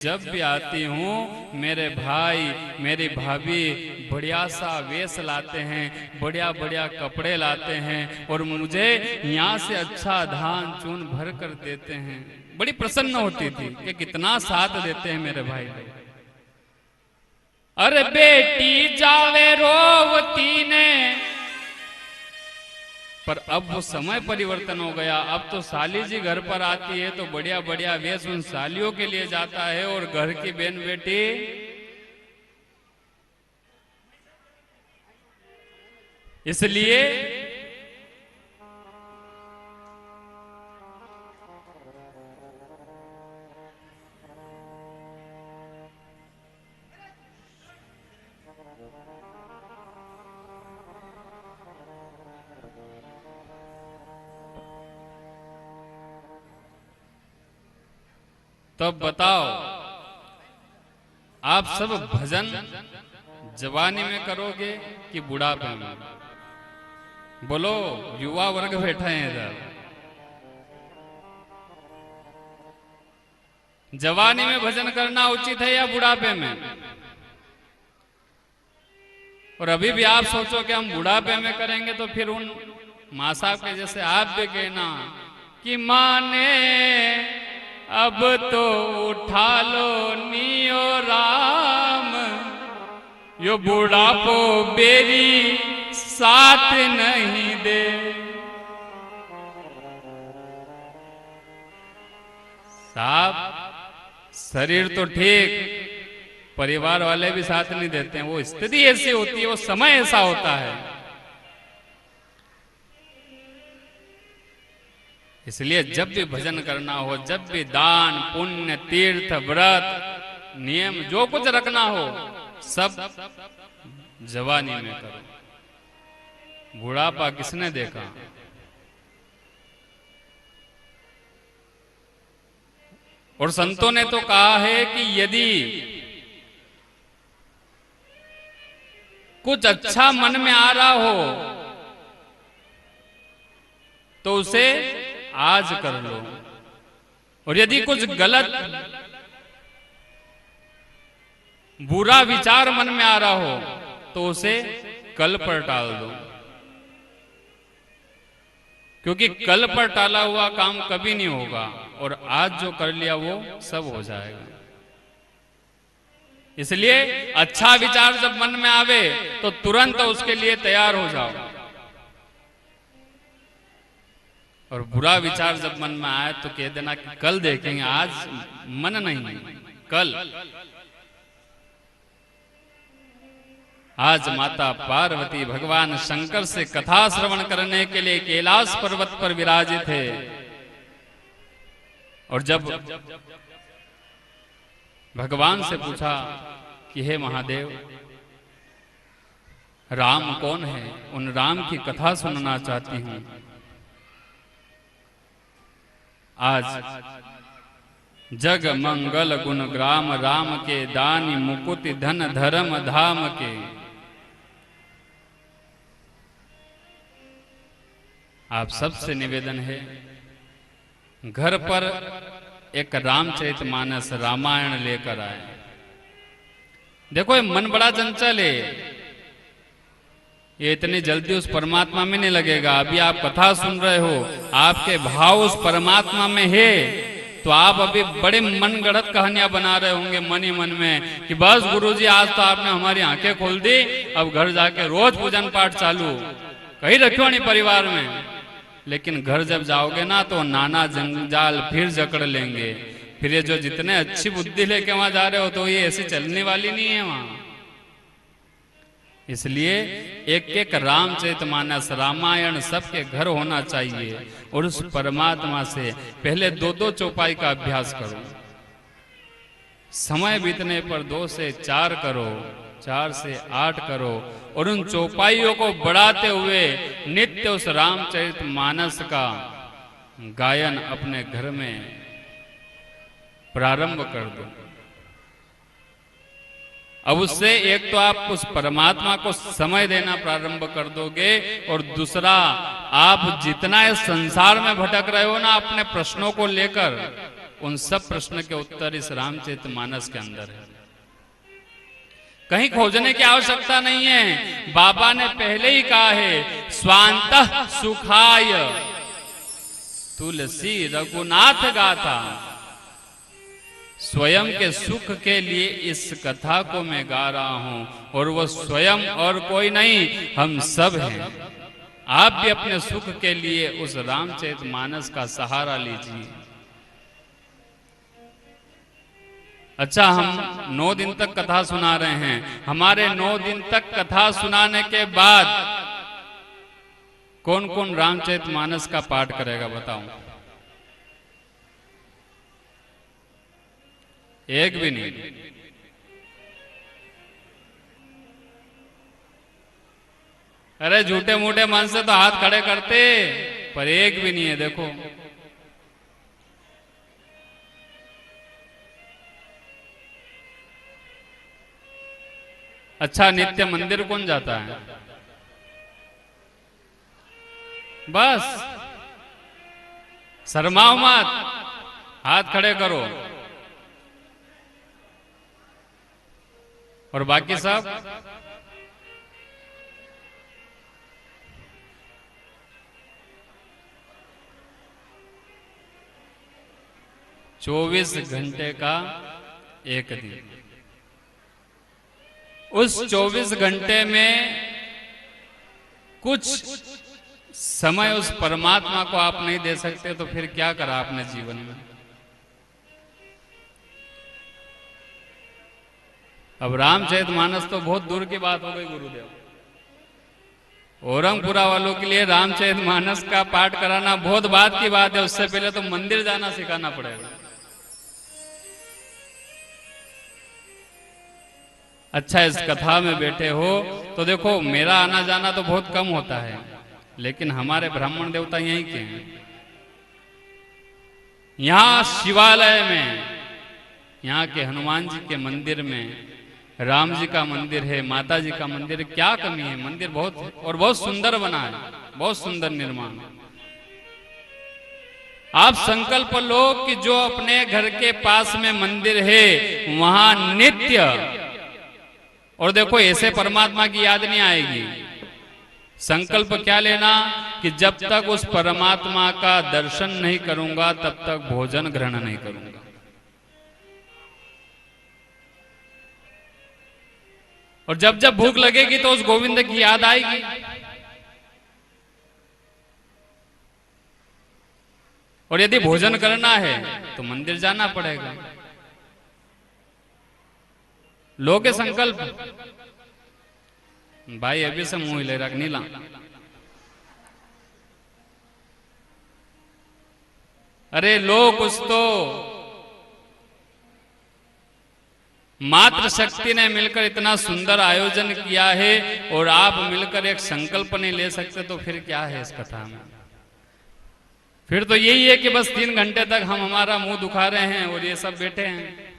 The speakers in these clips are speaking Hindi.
जब भी आती हूँ मेरे भाई मेरी भाभी बढ़िया सा वेश लाते हैं, बढ़िया बढ़िया कपड़े लाते हैं और मुझे यहाँ से अच्छा धान चून भर कर देते हैं। बड़ी प्रसन्न होती थी कि कितना साथ देते हैं मेरे भाई। अरे बेटी जावे रोवती ने, पर अब वो समय परिवर्तन हो गया। अब तो साली जी घर पर आती है तो बढ़िया बढ़िया वेश उन सालियों के लिए जाता है और घर की बहन बेटी इसलिए तब बताओ आप सब भजन जवानी में करोगे कि बुढ़ापे में? बोलो, युवा वर्ग बैठा है इधर। जवानी में भजन करना उचित है या बुढ़ापे में? और अभी भी आप सोचो कि हम बुढ़ापे में करेंगे तो फिर उन माँ साहब के जैसे आप भी कहना कि माने अब तो उठा लो नियो राम, यो बुढ़ापो बेरी साथ नहीं दे। साहब शरीर तो ठीक, परिवार वाले भी साथ नहीं देते हैं। वो स्थिति ऐसी होती है, वो समय ऐसा होता है। इसलिए जब भी भजन करना हो, जब भी दान पुण्य तीर्थ व्रत नियम जो कुछ रखना हो, सब जवानी में करो। बुढ़ापा किसने देखा? और संतों ने तो कहा है कि यदि कुछ अच्छा मन में आ रहा हो तो उसे आज कर लो, और यदि कुछ गलत बुरा विचार मन में आ रहा हो तो उसे कल पर टाल दो, क्योंकि कल पर टाला हुआ काम कभी नहीं होगा और आज जो कर लिया वो सब हो जाएगा। इसलिए अच्छा विचार जब मन में आवे तो तुरंत उसके लिए तैयार हो जाओ, और बुरा विचार जब मन में आए तो कह देना कि कल देखेंगे, आज मन नहीं, कल। आज माता पार्वती भगवान शंकर से कथा श्रवण करने के लिए कैलाश पर्वत पर विराजित है। और जब भगवान से पूछा कि हे महादेव, राम कौन है, उन राम की कथा सुनना चाहती हूं। आज जग मंगल गुण ग्राम राम के, दानी मुकुति धन धर्म धाम के। आप सबसे निवेदन है, घर पर एक रामचरितमानस रामायण लेकर आए। देखो ये मन बड़ा चंचल है, ये इतनी जल्दी उस परमात्मा में नहीं लगेगा। अभी आप कथा सुन रहे हो, आपके भाव उस परमात्मा में है, तो आप अभी बड़े मन गढ़ंत कहानियां बना रहे होंगे मन ही मन में कि बस गुरुजी आज तो आपने हमारी आंखें खोल दी, अब घर जाके रोज पूजन पाठ चालू, कहीं रखो नहीं परिवार में। लेकिन घर जब जाओगे ना तो नाना जंजाल फिर जकड़ लेंगे। फिर ये जो जितने अच्छी बुद्धि लेके वहां जा रहे हो तो ये ऐसी चलने वाली नहीं है वहां। इसलिए एक एक रामचरितमानस रामायण सबके घर होना चाहिए, और उस परमात्मा से पहले 2-2 चौपाई का अभ्यास करो। समय बीतने पर 2 से 4 करो, 4 से 8 करो, और उन चौपाइयों को बढ़ाते हुए नित्य उस रामचरितमानस का गायन अपने घर में प्रारंभ कर दो। अब उससे एक तो आप उस परमात्मा को समय देना प्रारंभ कर दोगे, और दूसरा आप जितना इस संसार में भटक रहे हो ना अपने प्रश्नों को लेकर, उन सब प्रश्न के उत्तर इस रामचरितमानस के अंदर है। कहीं खोजने की आवश्यकता नहीं है। बाबा ने पहले ही कहा है, स्वांतः सुखाय तुलसी रघुनाथ गाथा। स्वयं के सुख के लिए इस कथा को मैं गा रहा हूं, और वो स्वयं और कोई नहीं, हम सब हैं। आप भी अपने सुख के लिए उस रामचरितमानस का सहारा लीजिए। अच्छा, हम 9 दिन तक कथा सुना रहे हैं। हमारे 9 दिन तक कथा सुनाने के बाद कौन कौन रामचरितमानस का पाठ करेगा बताओ? एक भी नहीं। अरे झूठे मूठे मन से तो हाथ खड़े करते, पर एक भी नहीं है। देखो, अच्छा, नित्य मंदिर कौन जाता है? बस शर्माओ मत, हाथ खड़े करो। और बाकी सब चौबीस घंटे का एक दिन। उस 24 घंटे में कुछ समय उस परमात्मा को आप नहीं दे सकते, तो फिर क्या करा आपने जीवन में? अब रामचरितमानस तो बहुत दूर की बात हो गई गुरुदेव। औरंगपुरा वालों के लिए रामचरितमानस का पाठ कराना बहुत बात की बात है। उससे पहले तो मंदिर जाना सिखाना पड़ेगा। अच्छा, इस कथा में बैठे हो तो देखो, मेरा आना जाना तो बहुत कम होता है, लेकिन हमारे ब्राह्मण देवता यहीं के हैं। यहाँ शिवालय में, यहाँ के हनुमान जी के मंदिर में, राम जी का मंदिर है, माता जी का मंदिर है। क्या कमी है? मंदिर बहुत है और बहुत सुंदर बना है, बहुत सुंदर निर्माण। आप संकल्प लो कि जो अपने घर के पास में मंदिर है वहां नित्य, और देखो ऐसे परमात्मा की याद नहीं आएगी। संकल्प क्या लेना कि जब तक उस परमात्मा का दर्शन नहीं करूंगा तब तक भोजन ग्रहण नहीं करूंगा। और जब जब भूख लगेगी तो उस गोविंद की याद आएगी। और यदि भोजन करना है तो मंदिर जाना पड़ेगा। लोगे संकल्प, भाई अभी से मुंह ले रख नीला। अरे लोग कुछ तो, मात्र शक्ति ने मिलकर इतना सुंदर आयोजन किया है और आप मिलकर एक संकल्प नहीं ले सकते, तो फिर क्या है इस कथा में? फिर तो यही है कि बस 3 घंटे तक हम हमारा मुंह दुखा रहे हैं और ये सब बैठे हैं।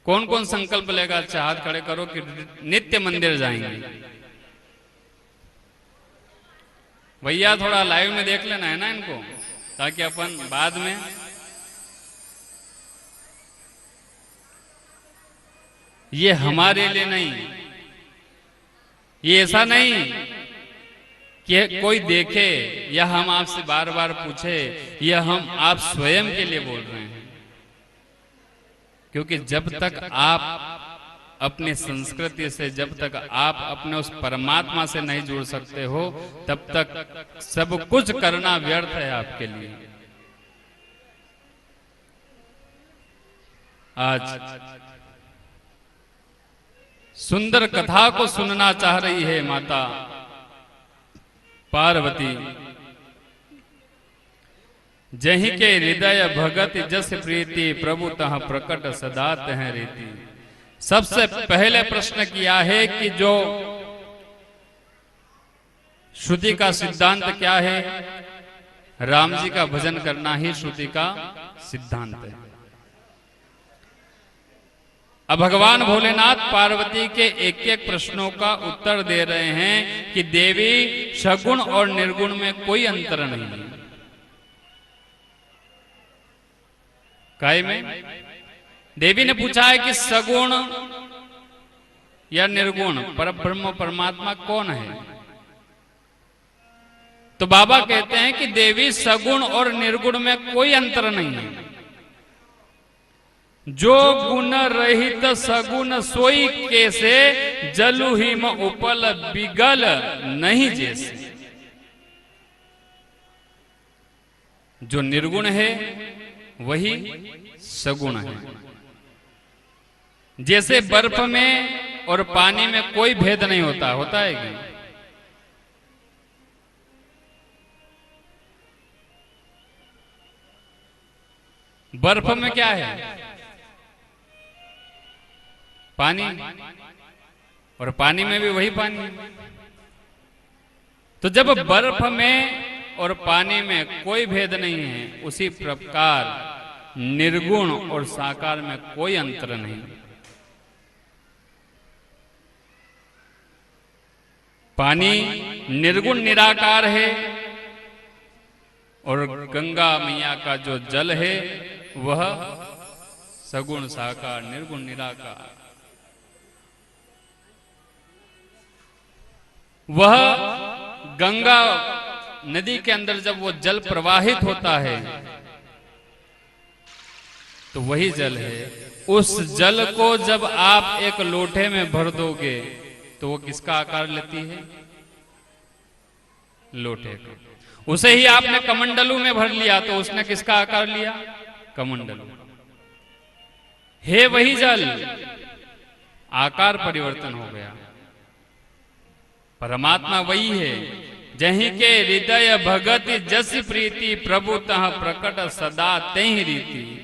कौन कौन संकल्प लेगा? अच्छा, हाथ खड़े करो कि नित्य मंदिर जाएंगे। भैया थोड़ा लाइव में देख लेना है ना इनको, ताकि अपन बाद में ये हमारे लिए नहीं, ये ऐसा नहीं कि कोई देखे या हम आपसे बार बार पूछे, या हम आप स्वयं के लिए बोल रहे हैं। क्योंकि जब तक आप अपनी संस्कृति से, जब तक आप अपने उस परमात्मा से नहीं जुड़ सकते हो, तब तक सब कुछ करना व्यर्थ है आपके लिए। आज सुंदर कथा को सुनना चाह रही है माता पार्वती। जहीं के हृदय भगत जस प्रीति, प्रभु तह प्रकट सदात है रीति। सबसे पहले प्रश्न किया है कि जो श्रुति का सिद्धांत क्या है? राम जी का भजन करना ही श्रुति का सिद्धांत है। अब भगवान भोलेनाथ पार्वती के एक एक प्रश्नों का उत्तर दे रहे हैं कि देवी, सगुण और निर्गुण में कोई अंतर नहीं है। काय में देवी ने पूछा है कि सगुण या निर्गुण पर ब्रह्म परमात्मा कौन है? तो बाबा कहते हैं कि देवी सगुण और निर्गुण में कोई अंतर नहीं है। जो गुण रहित सगुण सोई कैसे, जलु हिम उपल बिगल नहीं जैसे। जो निर्गुण है वही सगुण है। जैसे बर्फ में और पानी में कोई भेद नहीं होता, होता है कि बर्फ में क्या है? पानी, और पानी में भी वही पानी। तो जब बर्फ में और पानी में कोई भेद नहीं है, उसी प्रकार निर्गुण और साकार में कोई अंतर नहीं। पानी निर्गुण निराकार है और गंगा मैया का जो जल है वह सगुण साकार निर्गुण निराकार। वह गंगा नदी के अंदर जब वो जल प्रवाहित होता है तो वही जल है। उस जल को जब आप एक लोटे में भर दोगे तो वो किसका आकार लेती है? लोटे का। उसे ही आपने कमंडलू में भर लिया तो उसने किसका आकार लिया? कमंडलू। है वही जल, आकार परिवर्तन हो गया। परमात्मा वही है। जहीं के हृदय भगति जस प्रीति, प्रभु तह प्रकट सदा तेहि रीति।